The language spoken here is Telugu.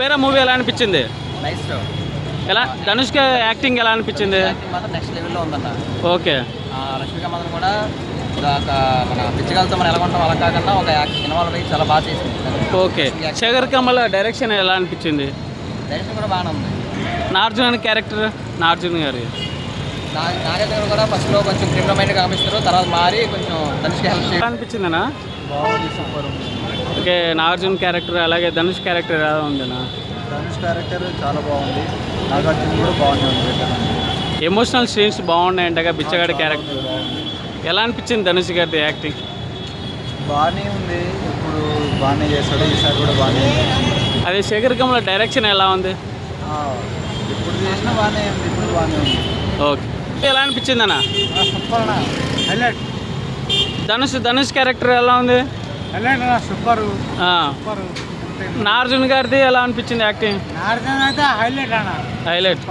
సైరా మూవీ ఎలా అనిపించింది? Nice show. ఎలా ధనుష్క యాక్టింగ్ ఎలా అనిపించింది? యాక్టింగ్ మాత్రం నెక్స్ట్ లెవెల్లో ఉందన్న. ఓకే. రష్మిక మందన్ కూడా ఒక మన పిచ్చిగాలతో మనం ఎలా ఉంటాం అలా కాకుండా ఒక ఇన్వాల్వ్ అయ్యి చాలా బాగా చేసింది. ఓకే. శేఖర్ కమల్ డైరెక్షన్ ఎలా అనిపించింది? డైరెక్షన్ కూడా బాగానే ఉంది. నాగార్జున క్యారెక్టర్, నాగార్జున గారి నాగార్జున కూడా ఫస్ట్లో కొంచెం క్రిమినల్ కనిపిస్తారు, తర్వాత మారి కొంచెం ధనుష్కి హెల్ప్ ఎలా చేయాలి. అనిపించిందనా? బాగుంది, సూపర్ ఉంది. ఓకే. నాగార్జున క్యారెక్టర్ అలాగే ధనుష్ క్యారెక్టర్ ఎలా ఉందనా? ధనుష్ క్యారెక్టర్ చాలా బాగుంది, నాగార్జున కూడా బాగానే ఉంది. ఎమోషనల్ సీన్స్ బాగున్నాయంటగా బిచ్చగాడి క్యారెక్టర్. ఎలా అనిపించింది ధనుష్ గారి యాక్టింగ్? బాగానే ఉంది, ఇప్పుడు బాగానే చేస్తాడు, ఈసారి కూడా బాగానే ఉంది. అదే శేఖర్ కమల్ డైరెక్షన్ ఎలా ఉంది? ఇప్పుడు చేసినా బాగానే ఉంది, ఇప్పుడు బాగానే ఉంది. ఓకే. ఎలా అనిపించింది అన్న? సూపర్ అన్న, హైలైట్. ధనుష్ క్యారెక్టర్ ఎలా ఉంది? హైలైట్ అన్న, సూపర్ సూపర్. నాగార్జున గారిది ఎలా అనిపించింది యాక్టింగ్? నాగార్జున అయితే హైలైట్ అన్న, హైలైట్.